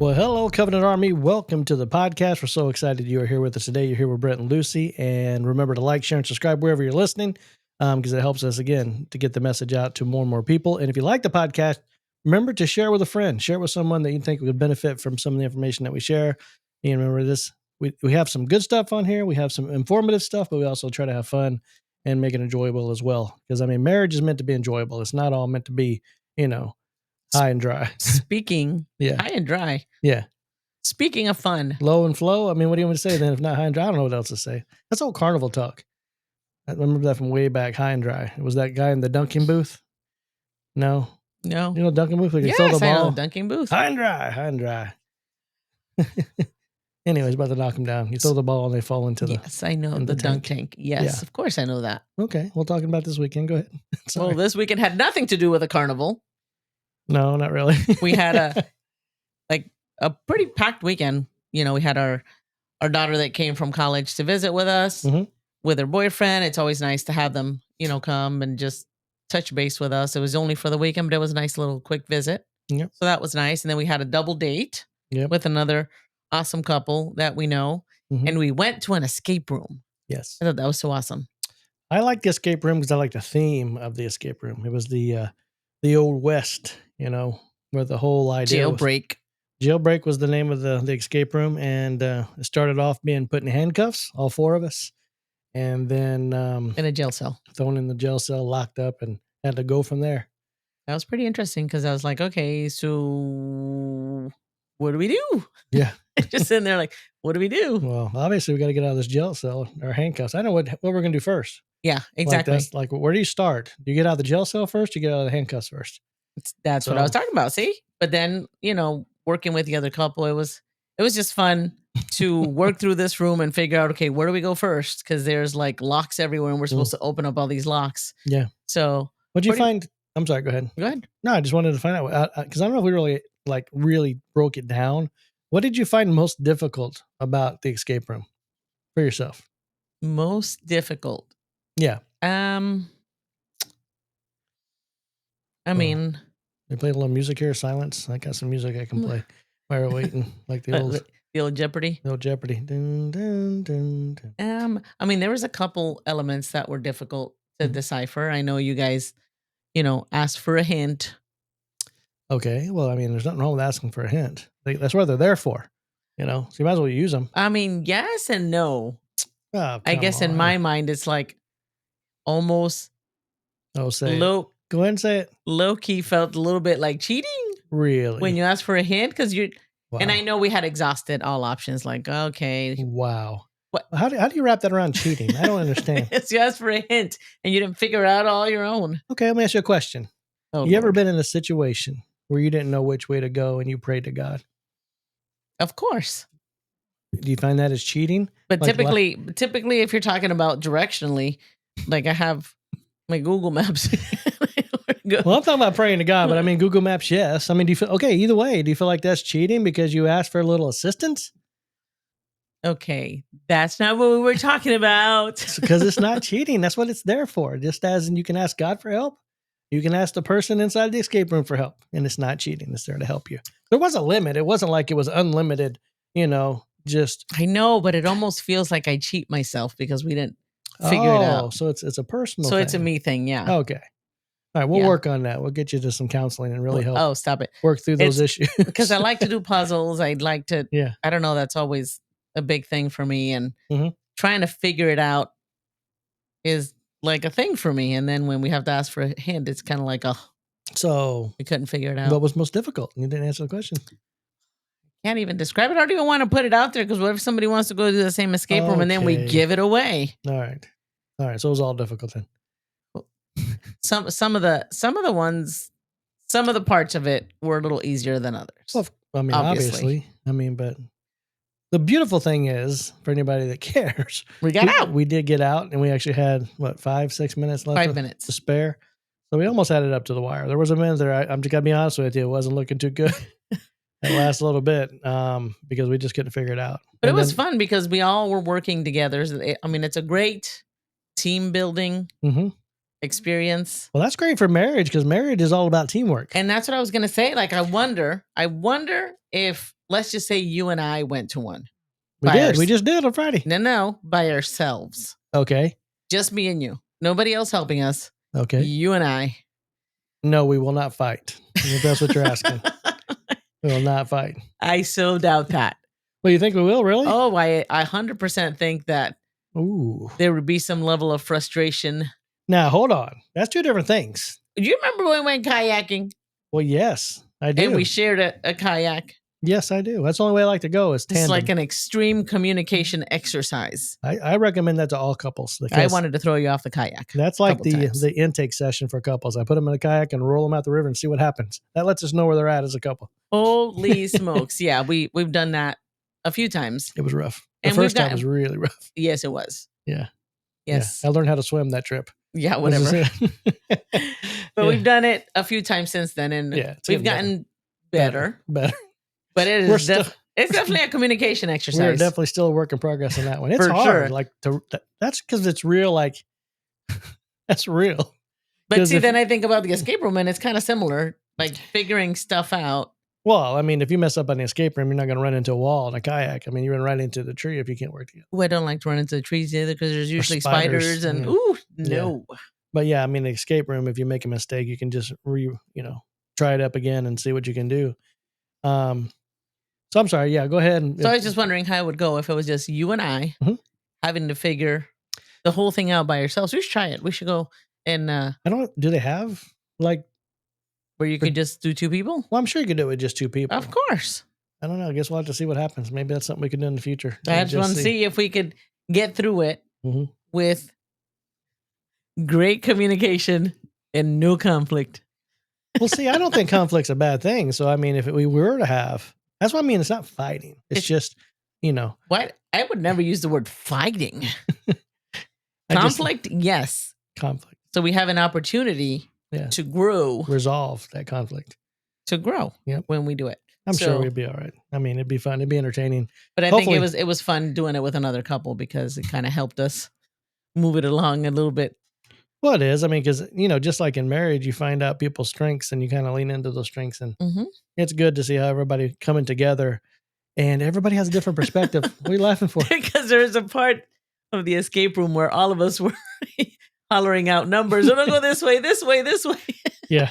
Well, hello, Covenant Army. Welcome to the podcast. We're so excited you are here with us today. You're here with Brent and Lucy. And remember to like, share, and subscribe wherever you're listening because it helps us, again, to get the message out to more and more people. And if you like the podcast, remember to share with a friend. Share with someone that you think would benefit from some of the information that we share. And remember this, we have some good stuff on here. We have some informative stuff, but we also try to have fun and make it enjoyable as well. Because, I mean, marriage is meant to be enjoyable. It's not all meant to be, high and dry. Speaking, high and dry. Yeah. Speaking of fun. Low and flow. I mean, what do you want me to say then if not high and dry? I don't know what else to say. That's old carnival talk. I remember that from way back, high and dry. It was that guy in the dunking booth. No. You know dunking booth? Like yes, throw the ball. I know the dunking booth. High and dry. Anyways, about to knock them down. You throw the ball and they fall into the Yes, I know the dunk tank. Yes, Of course I know that. Okay, we're talking about this weekend. Go ahead. Well, this weekend had nothing to do with a carnival. No, not really. We had a pretty packed weekend. We had our daughter that came from college to visit with us with her boyfriend. It's always nice to have them, come and just touch base with us. It was only for the weekend, but it was a nice little quick visit. Yep. So that was nice. And then we had a double date with another awesome couple that we know. And we went to an escape room. Yes. I thought that was so awesome. I like the escape room because I like the theme of the escape room. It was the old West, where the whole idea Jailbreak. Jailbreak was the name of the escape room. And it started off being put in handcuffs, all four of us. And then in a jail cell. Thrown in the jail cell, locked up, and had to go from there. That was pretty interesting because I was like, okay, so what do we do? Yeah. Just sitting there like, what do we do? Well, obviously we got to get out of this jail cell or handcuffs. I know what we're going to do first. Yeah, exactly. Like where do you start? Do you get out of the jail cell first? Or you get out of the handcuffs first? That's what I was talking about. See, but then, working with the other couple, it was just fun to work through this room and figure out, okay, where do we go first? Because there's like locks everywhere and we're supposed to open up all these locks. Yeah. So what'd you find? I'm sorry. Go ahead. Go ahead. No, I just wanted to find out because I don't know if we really broke it down. What did you find most difficult about the escape room for yourself? Most difficult. Yeah. I mean, we played a little music here. Silence. I got some music I can play while we're waiting, like the old Jeopardy. The old Jeopardy. Dun, dun, dun, dun. I mean, there was a couple elements that were difficult to decipher. I know you guys, asked for a hint. Okay. Well, I mean, there's nothing wrong with asking for a hint. That's what they're there for. So you might as well use them. I mean, yes and no. Oh, I guess in my mind, it's like almost say low. Go ahead and say it. Low key felt a little bit like cheating. Really? When you ask for a hint, because and I know we had exhausted all options. Like, okay. Wow. What? How do you wrap that around cheating? I don't understand. You asked for a hint and you didn't figure out all your own. Okay, let me ask you a question. You ever been in a situation where you didn't know which way to go and you prayed to God? Of course. Do you find that as cheating? But typically, if you're talking about directionally, like I have my Google Maps. Well, I'm talking about praying to God, but I mean, Google Maps, yes. I mean, do you feel, okay, either way, do you feel like that's cheating because you asked for a little assistance? Okay, that's not what we were talking about. Because it's not cheating. That's what it's there for. Just as in you can ask God for help, you can ask the person inside the escape room for help, and it's not cheating. It's there to help you. There was a limit. It wasn't like it was unlimited, just. I know, but it almost feels like I cheat myself because we didn't figure it out. So it's a personal thing. So it's a me thing, yeah. Okay. All right, we'll work on that. We'll get you to some counseling and really help. Oh, stop it. Work through those issues. Because I like to do puzzles. I'd like to, I don't know, that's always a big thing for me. And trying to figure it out is like a thing for me. And then when we have to ask for a hint, it's kind of like, so we couldn't figure it out. What was most difficult? You didn't answer the question. Can't even describe it. I don't even want to put it out there because what if somebody wants to go do the same escape room and then we give it away? All right. So it was all difficult then. Some of the ones, some of the parts of it were a little easier than others. Well, I mean, obviously. I mean, but the beautiful thing is, for anybody that cares, we got out. We did get out, and we actually had 5-6 minutes left. 5 minutes to spare. So we almost had it up to the wire. There was a minute there. I'm just gonna be honest with you, it wasn't looking too good. That last little bit, because we just couldn't figure it out. But it was fun because we all were working together. I mean, it's a great team building experience. Well, that's great for marriage because marriage is all about teamwork. And that's what I was going to say. Like, I wonder if let's just say you and I went to one. We just did on Friday. No, by ourselves. Okay. Just me and you. Nobody else helping us. Okay. You and I. No, we will not fight. If that's what you're asking. We will not fight. I so doubt that. Well, you think we will, really? Oh, I 100% think that there would be some level of frustration. Now, hold on. That's two different things. Do you remember when we went kayaking? Well, yes, I do. And we shared a kayak. Yes, I do. That's the only way I like to go is tandem. It's like an extreme communication exercise. I recommend that to all couples. I wanted to throw you off the kayak. That's like the intake session for couples. I put them in a kayak and roll them out the river and see what happens. That lets us know where they're at as a couple. Holy smokes. Yeah, we've done that a few times. It was rough. The first time was really rough. Yes, it was. Yeah. Yes. Yeah. I learned how to swim that trip. Yeah, whatever. But we've done it a few times since then, and we've gotten better. But it is it's definitely a communication exercise. We're definitely still a work in progress on that one. It's hard. Sure. Like that's because it's real. Like that's real. But see, then I think about the escape room, and it's kind of similar, like figuring stuff out. Well, I mean, if you mess up on the escape room, you're not going to run into a wall in a kayak. I mean, you run right into the tree if you can't work together. Well, I don't like to run into the trees either because there's usually spiders and no. Yeah. But yeah, I mean, the escape room, if you make a mistake, you can just try it up again and see what you can do. So I'm sorry. Yeah, go ahead. So I was just wondering how it would go if it was just you and I having to figure the whole thing out by ourselves. We should try it. We should go and do they have like where you could just do two people? Well, I'm sure you could do it with just two people. Of course. I don't know. I guess we'll have to see what happens. Maybe that's something we can do in the future. I just want to see if we could get through it with great communication and no conflict. Well, see, I don't think conflict's a bad thing. So, I mean, if we were to have, that's what I mean. It's not fighting. It's just, What? I would never use the word fighting. Conflict, yes. Conflict. So we have an opportunity to grow. Resolve that conflict. To grow when we do it. I'm sure we'd be all right. I mean, it'd be fun. It'd be entertaining. But I think it was fun doing it with another couple because it kind of helped us move it along a little bit. Well, it is. I mean, because, just like in marriage, you find out people's strengths and you kind of lean into those strengths. And it's good to see how everybody coming together and everybody has a different perspective. What are you laughing for? Because there's a part of the escape room where all of us were hollering out numbers. Oh, no, go this way, this way, this way. Yeah.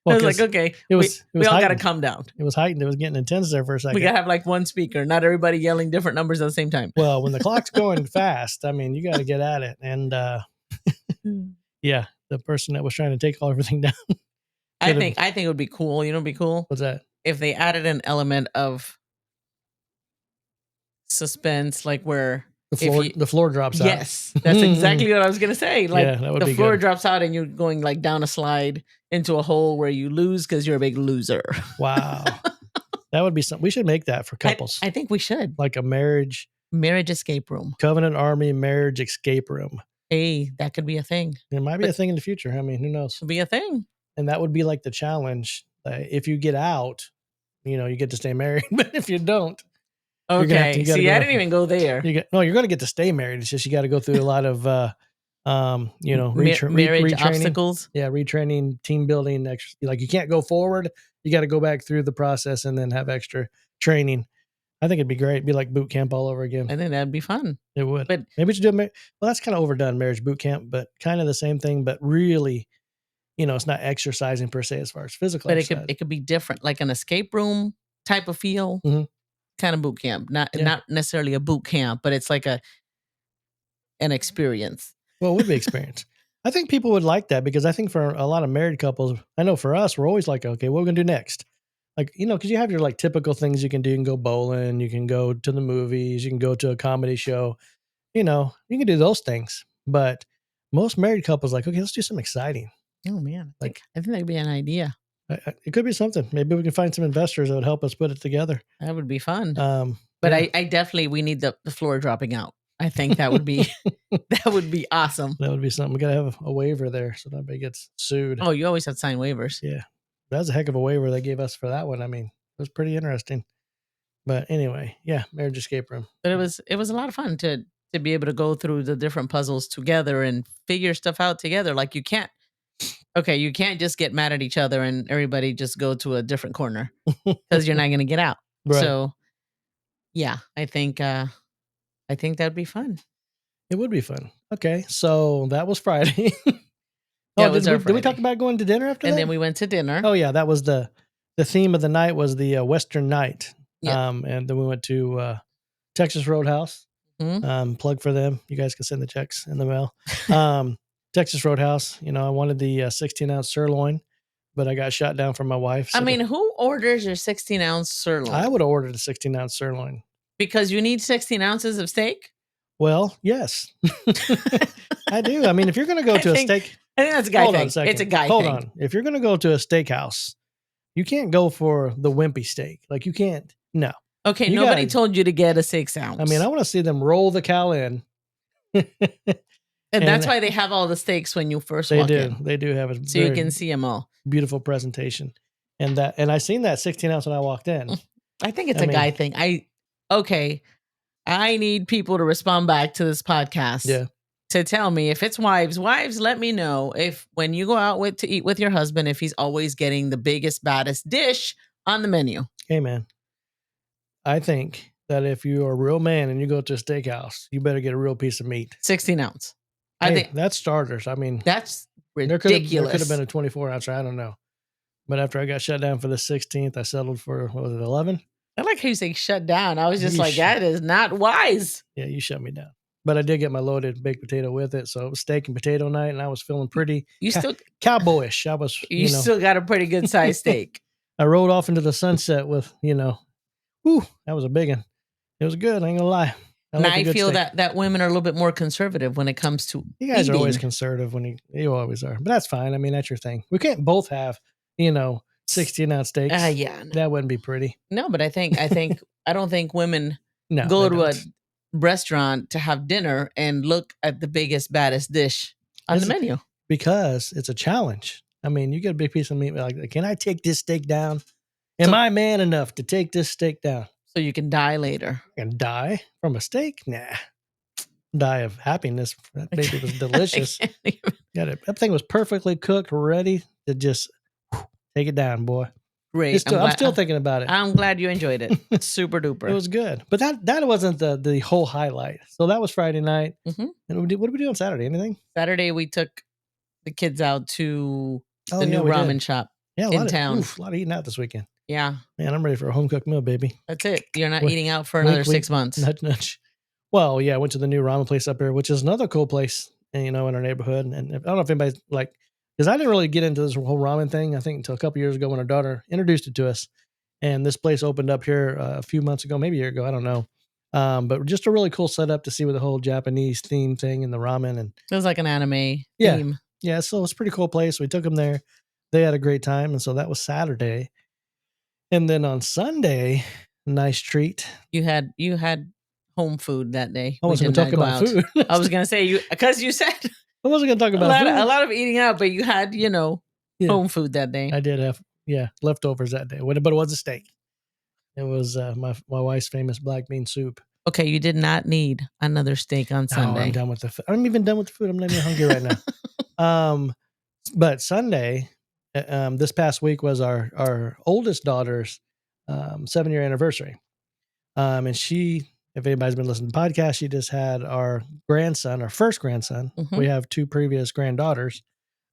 Well, I was like, okay, we all got to calm down. It was heightened. It was getting intense there for a second. We got to have like one speaker, not everybody yelling different numbers at the same time. Well, when the clock's going fast, I mean, you got to get at it. And yeah, the person that was trying to take everything down. I think it would be cool. You know, it'd be cool. What's that? If they added an element of suspense, like where the floor drops out. Yes, that's exactly what I was gonna say. Like that would be the floor good. drops out and you're going like down a slide into a hole where you lose because you're a big loser. Wow, that would be something. We should make that for couples. I think we should. Like a marriage escape room. Covenant Army marriage escape room. Hey, that could be a thing. It might be a thing in the future. I mean, who knows? Could be a thing. And that would be like the challenge. If you get out, you get to stay married. But if you don't, okay. I didn't even go there. You're going to get to stay married. It's just you got to go through a lot of, marriage retraining. obstacles. Yeah, retraining, team building. Like you can't go forward. You got to go back through the process and then have extra training. I think it'd be great. It'd be like boot camp all over again. I think that'd be fun. It would. But maybe we should do well, that's kind of overdone, marriage boot camp, but kind of the same thing, but really, it's not exercising per se as far as physical exercise. But it could be different, like an escape room type of feel, kind of boot camp. Not necessarily a boot camp, but it's like an experience. Well, it would be experience. I think people would like that because I think for a lot of married couples, I know for us, we're always like, okay, what are we going to do next? Like, because you have your like typical things you can do. You can go bowling, you can go to the movies, you can go to a comedy show, you can do those things. But most married couples like, okay, let's do something exciting. Oh man. I think that'd be an idea. It could be something. Maybe we can find some investors that would help us put it together. That would be fun. But I definitely, we need the floor dropping out. I think that would be, that would be awesome. That would be something. We got to have a waiver there so nobody gets sued. Oh, you always have to sign waivers. Yeah. That was a heck of a waiver they gave us for that one. I mean, it was pretty interesting. But anyway, yeah, marriage escape room. But it was a lot of fun to be able to go through the different puzzles together and figure stuff out together. Like you can't just get mad at each other and everybody just go to a different corner because you're not going to get out. Right. So yeah, I think that'd be fun. It would be fun. Okay, so that was Friday. Yeah, Oh, it was did we talk Friday. about going to dinner after And that? then we went to dinner. Oh yeah, that was the theme of the night was the Western night. Yeah. And then we went to Texas Roadhouse. Mhm. Plug for them. You guys can send the checks in the mail. Texas Roadhouse. You know, I wanted the 16-ounce sirloin, but I got shot down from my wife. I So mean, who orders your 16-ounce sirloin? I would have ordered a 16-ounce sirloin. Because you need 16 ounces of steak? Well, yes, I do. I mean, if you're going to go to a steak, I think that's a guy hold on thing. a second. It's a guy Hold thing. on. If you're going to go to a steakhouse, you can't go for the wimpy steak. Like you can't. No. Okay, You nobody gotta- told you to get a 6 ounce. I mean, I want to see them roll the cow in. and that's why they have all the steaks when you first walk in. They do have a So you can see them all. beautiful presentation. And I seen that 16 ounce when I walked in. I think it's a guy thing. I need people to respond back to this podcast. Yeah. To tell me if it's wives, let me know if when you go out to eat with your husband, if he's always getting the biggest, baddest dish on the menu. Hey man, I think that if you are a real man and you go to a steakhouse, you better get a real piece of meat. 16 ounce. I Hey, think that's starters. I mean, that's there ridiculous. could have been a 24 ounce. I don't know. But after I got shut down for the 16th, I settled for, what was it, 11? I like how you say shut down. I was just You like, that is not wise. Yeah, you shut me down. But I did get my loaded baked potato with it. So it was steak and potato night, and I was feeling pretty cowboyish. I was, you still got a pretty good size steak. I rode off into the sunset with, that was a big one. It was good. I ain't gonna lie. I feel that women are a little bit more conservative when it comes to you guys eating. are always conservative when you always are. But that's fine. I mean, that's your thing. We can't both have, 16-ounce steaks. Yeah. No. That wouldn't be pretty. No, but I don't think women No, go to a restaurant to have dinner and look at the biggest, baddest dish on the menu. Because it's a challenge. I mean, you get a big piece of meat. Like, can I take this steak down? Am I man enough to take this steak down? So you can die later. And die from a steak? Nah. Die of happiness. That baby was delicious. That thing was perfectly cooked, ready to just take it down, boy. Great. I'm still thinking about it. I'm glad you enjoyed it. Super duper. It was good. But that wasn't the whole highlight. So that was Friday night. Mm-hmm. And what did we do on Saturday? Anything? Saturday, we took the kids out to the new ramen shop in town. A lot of eating out this weekend. Yeah. Man, I'm ready for a home cooked meal, baby. That's it. You're not eating out for another 6 months. Nudge, nudge. Well, yeah, I went to the new ramen place up here, which is another cool place, in our neighborhood. And I don't know if anybody's because I didn't really get into this whole ramen thing, I think, until a couple years ago when our daughter introduced it to us. And this place opened up here a few months ago, maybe a year ago, I don't know. But just a really cool setup to see with the whole Japanese theme thing and the ramen. And it was like an anime theme. Yeah, so it's a pretty cool place. We took them there. They had a great time. And so that was Saturday. And then on Sunday, nice treat. You had home food that day. I wasn't going to talk about food. I was going to say, because you said I wasn't going to talk about food. A lot of eating out, but you had, home food that day. I did have, leftovers that day, but it was a steak. It was my wife's famous black bean soup. Okay, you did not need another steak on Sunday. I'm done with the food. I'm even done with the food. I'm not even hungry right now. But Sunday, this past week was our oldest daughter's 7-year anniversary. And she, if anybody's been listening to the podcast, she just had our first grandson. Mm-hmm. We have 2 previous granddaughters,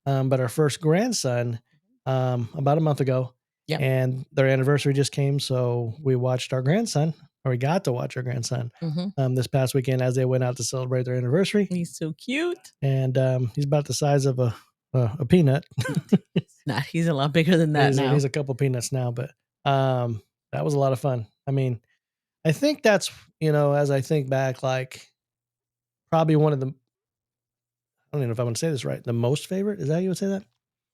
but our first grandson about a month ago. Yep. And their anniversary just came, so we watched our grandson, or we got to watch our grandson this past weekend as they went out to celebrate their anniversary. He's so cute. And he's about the size of a peanut. He's a lot bigger than that now. He's a couple peanuts now, but that was a lot of fun. I mean, I think that's, as I think back, probably one of the, I don't even know if I want to say this right, the most favorite, is that how you would say that?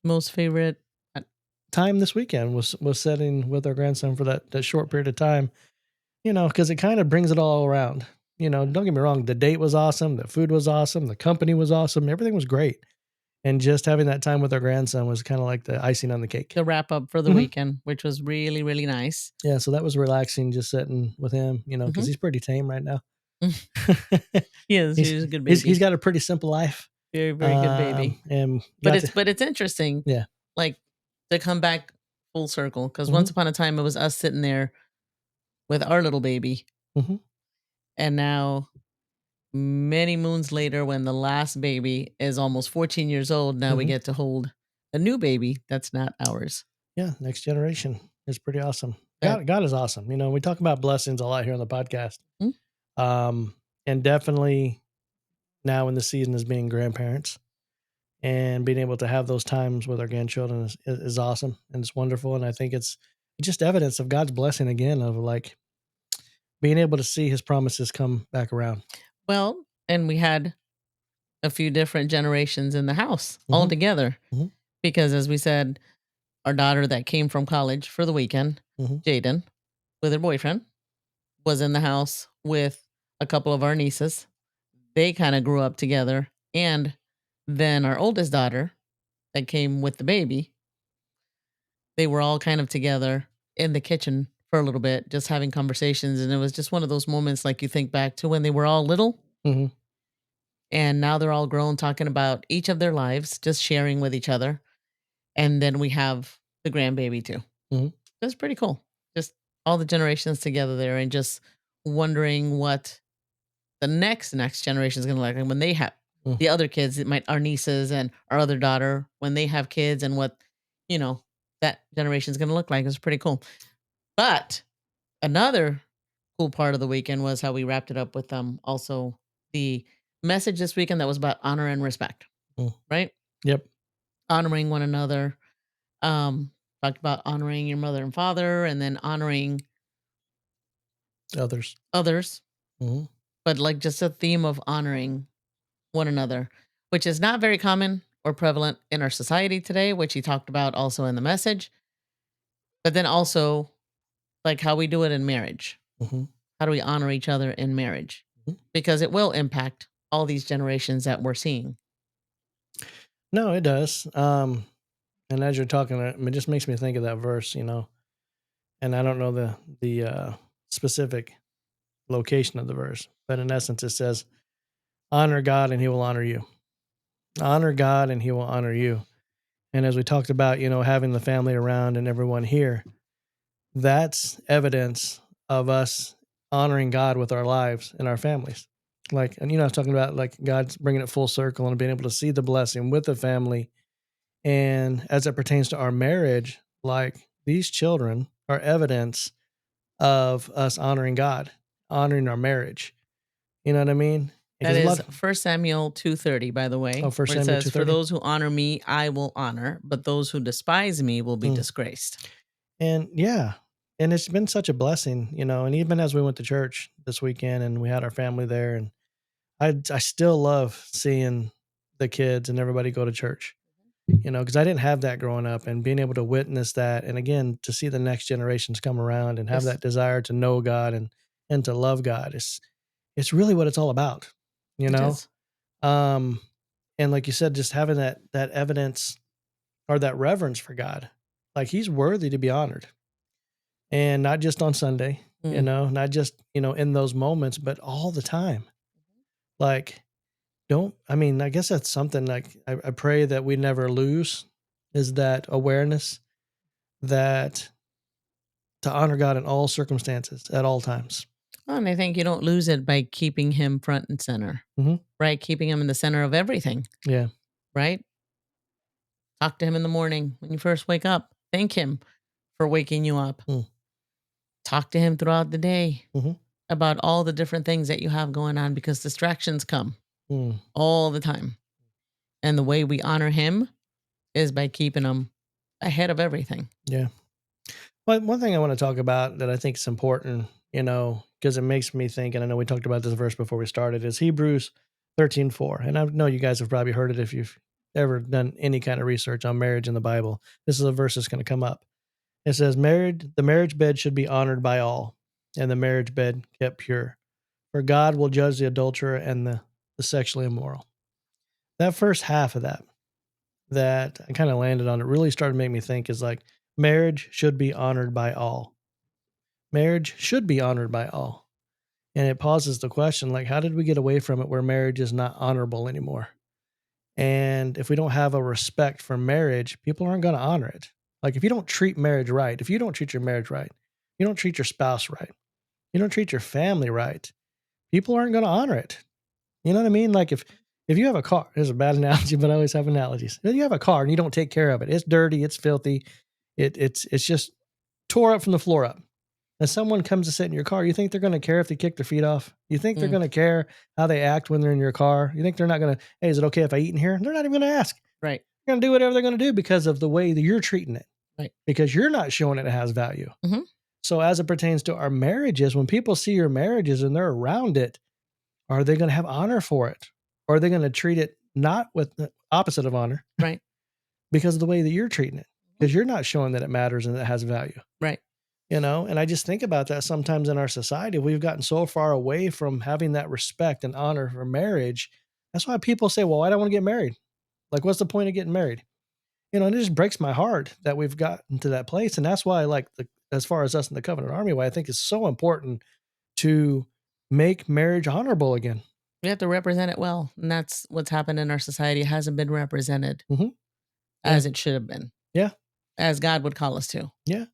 Most favorite time this weekend was setting with our grandson for that short period of time, because it kind of brings it all around. Don't get me wrong, the date was awesome, the food was awesome, the company was awesome, everything was great. And just having that time with our grandson was kind of like the icing on the cake. The wrap up for the weekend, which was really, really nice. Yeah, so that was relaxing, just sitting with him, because he's pretty tame right now. He is. He's a good baby. He's got a pretty simple life. Very, very good baby. But it's interesting. Yeah. To come back full circle, because once upon a time it was us sitting there with our little baby. Mhm. And now, many moons later, when the last baby is almost 14 years old, now we Mhm. get to hold a new baby that's not ours. Yeah, next generation is pretty awesome. That God is awesome. You know, we talk about blessings a lot here on the podcast. Mm. And definitely now in the season as being grandparents and being able to have those times with our grandchildren is awesome and it's wonderful. And I think it's just evidence of God's blessing again of like being able to see his promises come back around. Well, and we had a few different generations in the house all Mhm. together Mhm. because, as we said, our daughter that came from college for the weekend, Mhm. Jaden, with her boyfriend, was in the house with a couple of our nieces. They kind of grew up together. And then our oldest daughter that came with the baby, they were all kind of together in the kitchen for a little bit, just having conversations. And it was just one of those moments like you think back to when they were all little. Mhm. And now they're all grown, talking about each of their lives, just sharing with each other. And then we have the grandbaby too. Mhm. That's pretty cool. Just all the generations together there and just wondering what the next generation is going to look like when they have Mm. the other kids, it might our nieces and our other daughter, when they have kids and what, you know, that generation is going to look like. It's pretty cool. But another cool part of the weekend was how we wrapped it up with also the message this weekend that was about honor and respect, Mm. right? Yep. Honoring one another. Talked about honoring your mother and father and then honoring Others. others, Mhm. but like just a theme of honoring one another, which is not very common or prevalent in our society today, which he talked about also in the message. But then also like how we do it in marriage. Mhm. How do we honor each other in marriage? Mhm. Because it will impact all these generations that we're seeing. No, it does. And as you're talking, it just makes me think of that verse, you know. And I don't know the specific location of the verse, but in essence, it says, "Honor God, and He will honor you. Honor God, and He will honor you." And as we talked about, you know, having the family around and everyone here, that's evidence of us honoring God with our lives and our families. Like, and you know, I was talking about like God's bringing it full circle and being able to see the blessing with the family. And as it pertains to our marriage, like these children are evidence of us honoring God, honoring our marriage. You know what I mean? That Because a is lot. 1 Samuel 2:30, by the way, Oh, First where it Samuel says, "For 2:30. those who honor me, I will honor, but those who despise me will be Mm. disgraced." And yeah, and it's been such a blessing, you know. And even as we went to church this weekend and we had our family there, and I still love seeing the kids and everybody go to church, you know, because I didn't have that growing up, and being able to witness that, and again to see the next generations come around and have Yes, that desire to know God and to love God, it's really what it's all about, you it know. is. Um, and like you said, just having that evidence or that reverence for God, like He's worthy to be honored, and not just on Sunday, you Mm. know, not just you know in those moments, but all the time. Like, don't I mean, I guess that's something like I pray that we never lose is that awareness that to honor God in all circumstances at all times. Well, and I think you don't lose it by keeping him front and center, Mhm. right? Keeping him in the center of everything, Yeah. right? Talk to him in the morning when you first wake up. Thank him for waking you up. Mm. Talk to him throughout the day Mhm. about all the different things that you have going on because distractions come Mm. all the time. And the way we honor him is by keeping him ahead of everything. Yeah. But one thing I want to talk about that I think is important, you know, because it makes me think, and I know we talked about this verse before we started, is Hebrews 13:4. And I know you guys have probably heard it if you've ever done any kind of research on marriage in the Bible. This is a verse that's going to come up. It says, the marriage bed should be honored by all, and the marriage bed kept pure. For God will judge the adulterer and the sexually immoral. That first half of that I kind of landed on, it really started to make me think is like marriage should be honored by all. Marriage should be honored by all. And it pauses the question, like, how did we get away from it where marriage is not honorable anymore? And if we don't have a respect for marriage, people aren't going to honor it. Like, if you don't treat marriage right, if you don't treat your marriage right, you don't treat your spouse right. you don't treat your family right, people aren't going to honor it. You know what I mean? Like if you have a car, there's a bad analogy, but I always have analogies. If you have a car and you don't take care of it, it's dirty, it's filthy, it's just tore up from the floor up. And someone comes to sit in your car, you think they're going to care if they kick their feet off? You think they're going to care how they act when they're in your car? You think they're not going to, hey, is it okay if I eat in here? They're not even going to ask. Right. They're going to do whatever they're going to do because of the way that you're treating it. Right. Because you're not showing it has value. Mm-hmm. So as it pertains to our marriages, when people see your marriages and they're around it, are they going to have honor for it? Or are they going to treat it not with the opposite of honor? Right. Because of the way that you're treating it. Because you're not showing that it matters and that it has value. Right. You know, and I just think about that sometimes in our society. We've gotten so far away from having that respect and honor for marriage. That's why people say, well, I don't want to get married. Like, what's the point of getting married? You know, and it just breaks my heart that we've gotten to that place. And that's why, like, as far as us in the Covenant Army, why I think it's so important to make marriage honorable again. We have to represent it well. And that's what's happened in our society. It hasn't been represented as it should have been. Yeah. As God would call us to. Yeah.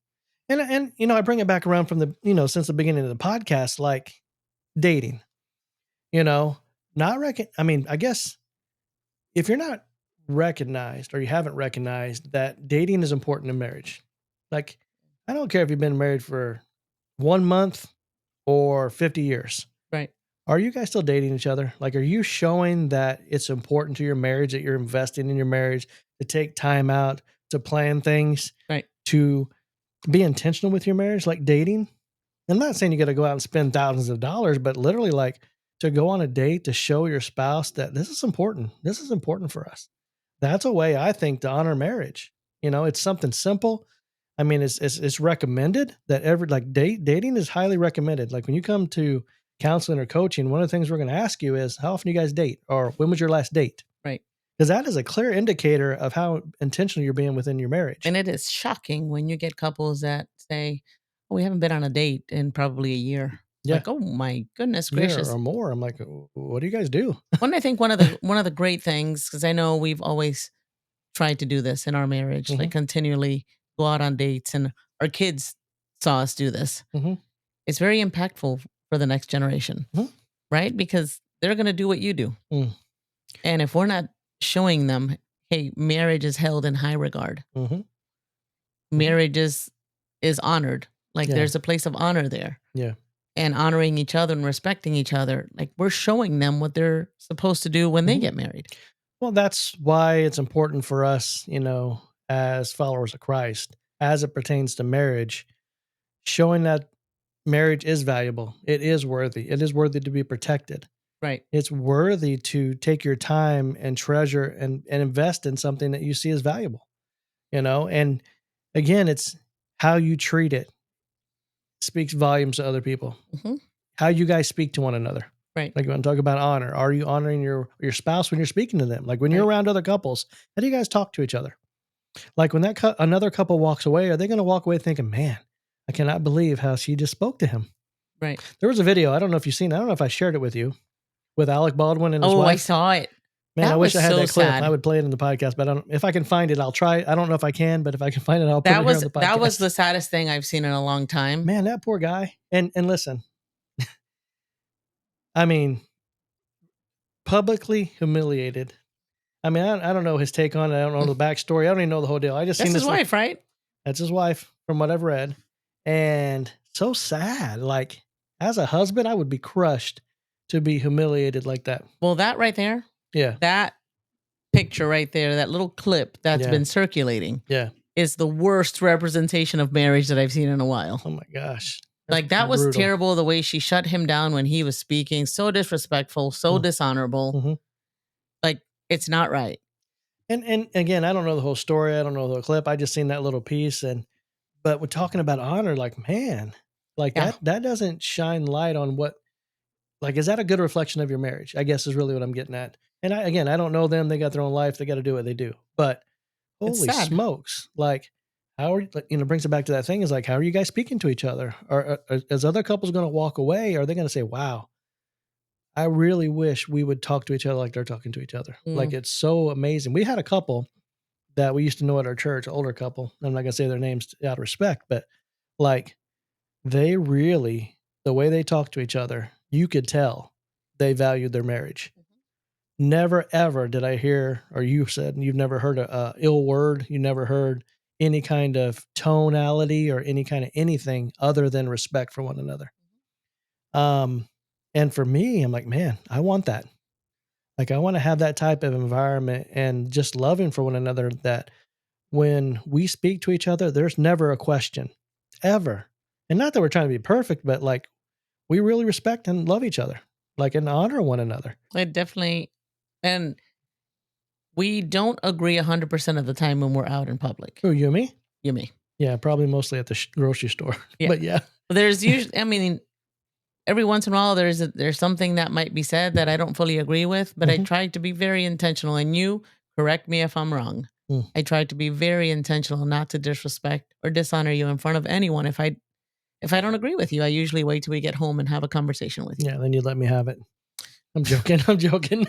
And you know, I bring it back around from the, you know, since the beginning of the podcast, like dating, you know, I mean, I guess if you're not recognized or you haven't recognized that dating is important in marriage, like, I don't care if you've been married for 1 month or 50 years. Right. Are you guys still dating each other? Like, are you showing that it's important to your marriage, that you're investing in your marriage, to take time out, to plan things, right, to be intentional with your marriage, like dating? I'm not saying you got to go out and spend thousands of dollars, but literally like to go on a date to show your spouse that this is important. This is important for us. That's a way, I think, to honor marriage. You know, it's something simple. I mean, it's recommended that dating is highly recommended. Like when you come to counseling or coaching, one of the things we're going to ask you is how often you guys date, or when was your last date? Right. Because that is a clear indicator of how intentional you're being within your marriage. And it is shocking when you get couples that say, oh, we haven't been on a date in probably a year. Yeah. Like, oh my goodness gracious. Or more. I'm like, what do you guys do? Well, I think one of the great things, because I know we've always tried to do this in our marriage, like continually go out on dates, and our kids saw us do this. It's very impactful for the next generation, right? Because they're going to do what you do. And if we're not showing them, hey, marriage is held in high regard. Marriage is honored. Like there's a place of honor there. Yeah. And honoring each other and respecting each other. Like we're showing them what they're supposed to do when they get married. Well, that's why it's important for us, you know, as followers of Christ, as it pertains to marriage, showing that marriage is valuable. It is worthy. It is worthy to be protected. Right. It's worthy to take your time and treasure and invest in something that you see as valuable, you know? And again, it's how you treat it speaks volumes to other people. How you guys speak to one another. Right. Like when I talk about honor, are you honoring your spouse when you're speaking to them? Like when you're around other couples, how do you guys talk to each other? Like when another couple walks away, are they going to walk away thinking, man, I cannot believe how she just spoke to him? Right. There was a video, I don't know if you've seen it, I don't know if I shared it with you, with Alec Baldwin and his wife. I saw it. Man, I wish I had that clip. Sad. I would play it in the podcast, but if I can find it, I'll try. I don't know if I can, but if I can find it, I'll put it here on the podcast. That was the saddest thing I've seen in a long time. Man, that poor guy. And listen, I mean, publicly humiliated. I mean, I don't know his take on it. I don't know the backstory. I don't even know the whole deal. I just seen That's this. his wife, right? That's his wife, from what I've read. And so sad. Like, as a husband, I would be crushed to be humiliated like that. Well, that right there. Yeah. That picture right there, that little clip that's been circulating. Yeah. Is the worst representation of marriage that I've seen in a while. Oh my gosh. Like that was terrible, the way she shut him down when he was speaking. So disrespectful, so dishonorable. Like it's not right. And again, I don't know the whole story. I don't know the whole clip. I just seen that little piece. But we're talking about honor, like, man, like that doesn't shine light on what, like, is that a good reflection of your marriage? I guess is really what I'm getting at. And I don't know them. They got their own life. They got to do what they do. But holy smokes, like, how are you, brings it back to that thing is like, how are you guys speaking to each other? Or is other couples going to walk away? Or are they going to say, wow, I really wish we would talk to each other like they're talking to each other. Like, it's so amazing. We had a couple that we used to know at our church, an older couple. I'm not going to say their names out of respect, but like, they really the way they talk to each other, you could tell they valued their marriage. Never, ever did I hear, or you said you've never heard a ill word. You never heard any kind of tonality or any kind of anything other than respect for one another. And for me, I'm like, man, I want that. Like, I want to have that type of environment and just loving for one another, that when we speak to each other, there's never a question, ever. And not that we're trying to be perfect, but like, we really respect and love each other, like, and honor one another. I definitely, and we don't agree 100% of the time when we're out in public. Oh, you and me? You and me. Yeah, probably mostly at the grocery store. Yeah. But yeah. There's usually, I mean, every once in a while there's something that might be said that I don't fully agree with, but I try to be very intentional. And you correct me if I'm wrong. I try to be very intentional not to disrespect or dishonor you in front of anyone. If I don't agree with you, I usually wait till we get home and have a conversation with you. Yeah, then you let me have it. I'm joking. I'm joking.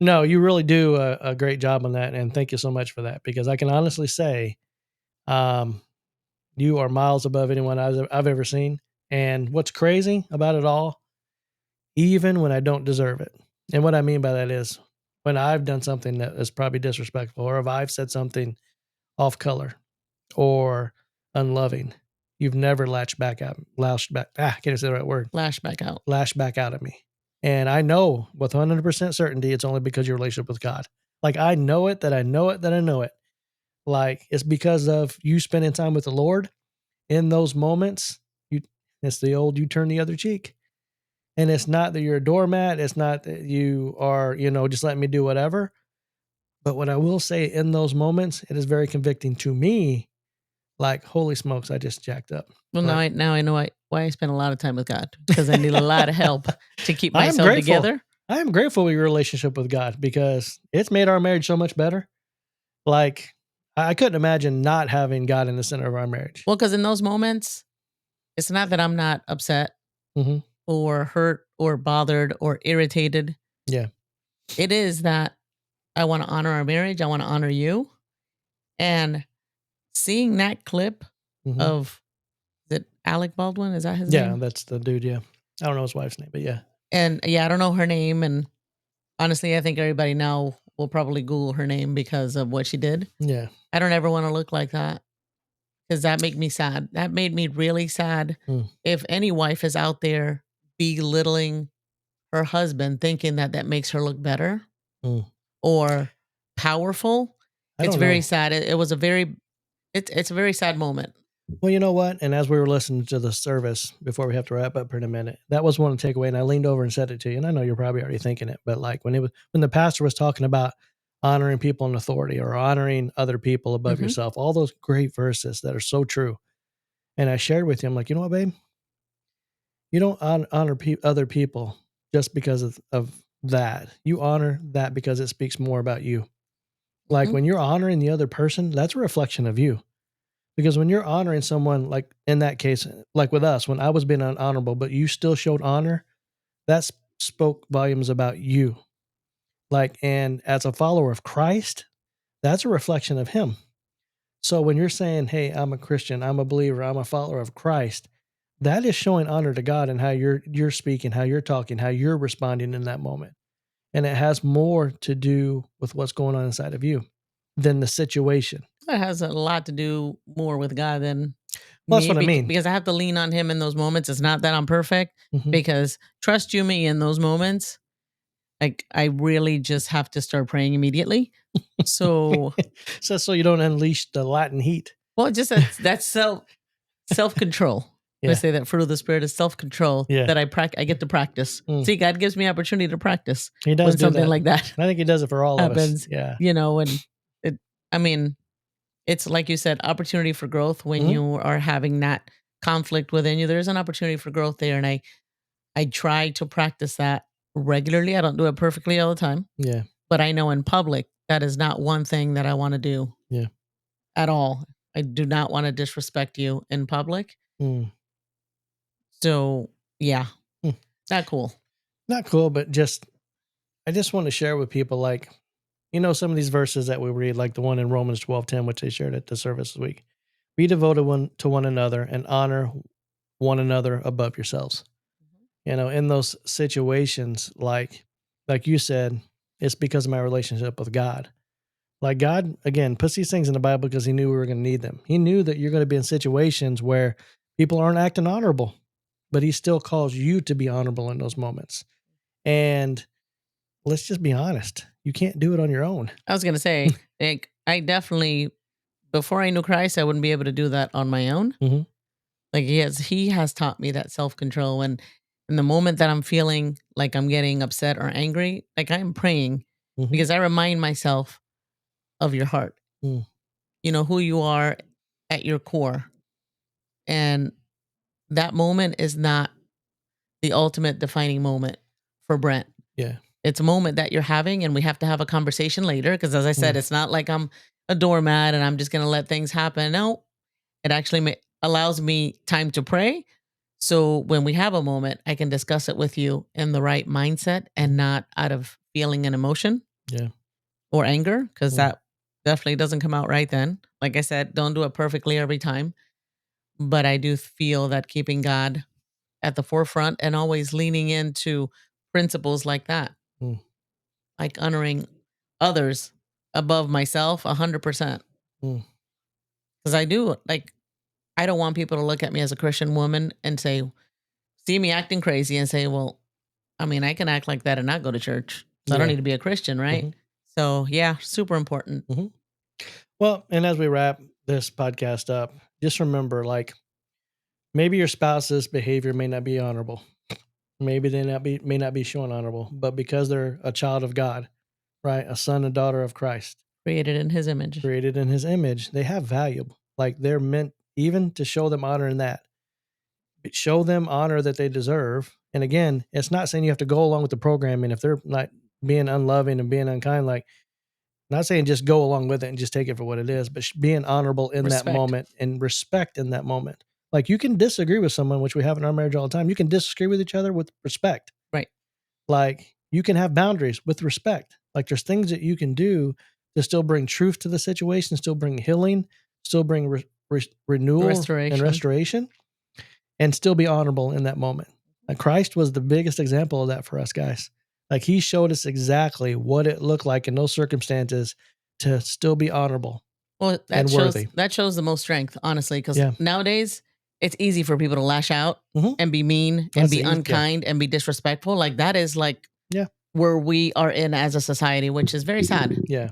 No, you really do a great job on that. And thank you so much for that, because I can honestly say you are miles above anyone I've ever seen. And what's crazy about it all, even when I don't deserve it. And what I mean by that is when I've done something that is probably disrespectful, or if I've said something off color or unloving, you've never lashed back out at me. And I know with 100% certainty it's only because of your relationship with God. Like, I know it, that I know it, that I know it. Like, it's because of you spending time with the Lord in those moments. It's the old, you turn the other cheek. And it's not that you're a doormat. It's not that you are, just letting me do whatever. But what I will say, in those moments, it is very convicting to me. Like, holy smokes, I just jacked up. Well, now I know why I spend a lot of time with God, because I need a lot of help to keep myself together. I am grateful for your relationship with God, because it's made our marriage so much better. Like, I couldn't imagine not having God in the center of our marriage. Well, because in those moments, it's not that I'm not upset or hurt or bothered or irritated. Yeah. It is that I want to honor our marriage. I want to honor you. And seeing that clip of, is it Alec Baldwin? Is that his name? Yeah, that's the dude. Yeah. I don't know his wife's name, but yeah. And yeah, I don't know her name. And honestly, I think everybody now will probably Google her name because of what she did. Yeah. I don't ever want to look like that, because that made me sad. That made me really sad. If any wife is out there belittling her husband, thinking that makes her look better or powerful, it's very sad. It was a very, it's a very sad moment. Well, you know what? And as we were listening to the service before we have to wrap up in a minute, that was one takeaway. And I leaned over and said it to you. And I know you're probably already thinking it, but like when the pastor was talking about honoring people in authority or honoring other people above yourself, all those great verses that are so true. And I shared with you, I'm like, you know what, babe? You don't honor other people just because of that. You honor that because it speaks more about you. Like when you're honoring the other person, that's a reflection of you. Because when you're honoring someone, like in that case, like with us, when I was being unhonorable, but you still showed honor, that spoke volumes about you. Like, and as a follower of Christ, that's a reflection of him. So when you're saying, hey, I'm a Christian, I'm a believer, I'm a follower of Christ, that is showing honor to God and how you're speaking, how you're talking, how you're responding in that moment. And it has more to do with what's going on inside of you than the situation. It has a lot to do more with God than well, that's what I mean. Because I have to lean on him in those moments. It's not that I'm perfect, because trust you me, in those moments, like I really just have to start praying immediately. So so you don't unleash the Latin heat. Well, just that's self-control. I say that fruit of the Spirit is self-control that I get to practice. See, God gives me opportunity to practice. He does when something like that. I think he does it for all happens, of us. Yeah. And it's like you said, opportunity for growth when you are having that conflict within you. There's an opportunity for growth there. And I try to practice that regularly. I don't do it perfectly all the time. Yeah. But I know in public, that is not one thing that I want to do at all. I do not want to disrespect you in public. So, yeah, not cool. Not cool, but I just want to share with people, like, some of these verses that we read, like the one in Romans 12:10, which they shared at the service this week. Be devoted to one another and honor one another above yourselves. You know, in those situations, like you said, it's because of my relationship with God. Like God, again, puts these things in the Bible because he knew we were going to need them. He knew that you're going to be in situations where people aren't acting honorable, but he still calls you to be honorable in those moments. And let's just be honest. You can't do it on your own. I was going to say, like, I definitely, before I knew Christ, I wouldn't be able to do that on my own. Mm-hmm. Like he has taught me that self-control. And in the moment that I'm feeling like I'm getting upset or angry, like I'm praying Mm-hmm. because I remind myself of your heart, you know, who you are at your core. And that moment is not the ultimate defining moment for Brent. Yeah. It's a moment that you're having, and we have to have a conversation later. Because as I said, it's not like I'm a doormat and I'm just going to let things happen. No, it actually allows me time to pray. So when we have a moment, I can discuss it with you in the right mindset and not out of feeling and emotion. Yeah. Or anger, because that definitely doesn't come out right then. Like I said, don't do it perfectly every time. But I do feel that keeping God at the forefront and always leaning into principles like that, like honoring others above myself 100%. Because I do, like, I don't want people to look at me as a Christian woman and say, see me acting crazy and say, well, I mean, I can act like that and not go to church. So I don't need to be a Christian, right? So yeah, super important. Well, and as we wrap this podcast up, just remember, like, maybe your spouse's behavior may not be honorable. Maybe they may not be shown honorable, but because they're a child of God, right? A son and daughter of Christ. Created in his image. They have value. Like they're meant even to show them honor in that. Show them honor that they deserve. And again, it's not saying you have to go along with the program. And if they're not being unloving and being unkind, like, not saying just go along with it and just take it for what it is, but being honorable in that moment and respect in that moment. Like you can disagree with someone, which we have in our marriage all the time. You can disagree with each other with respect. Right. Like you can have boundaries with respect. Like there's things that you can do to still bring truth to the situation, still bring healing, still bring renewal and restoration, and still be honorable in that moment. And Christ was the biggest example of that for us guys. Like he showed us exactly what it looked like in those circumstances to still be honorable. Well, and worthy. That shows the most strength, honestly, because nowadays it's easy for people to lash out and be mean and be unkind and be disrespectful. Like that is like where we are in as a society, which is very sad. Yeah.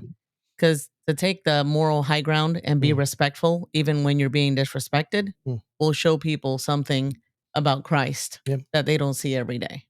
Because to take the moral high ground and be respectful, even when you're being disrespected, will show people something about Christ that they don't see every day.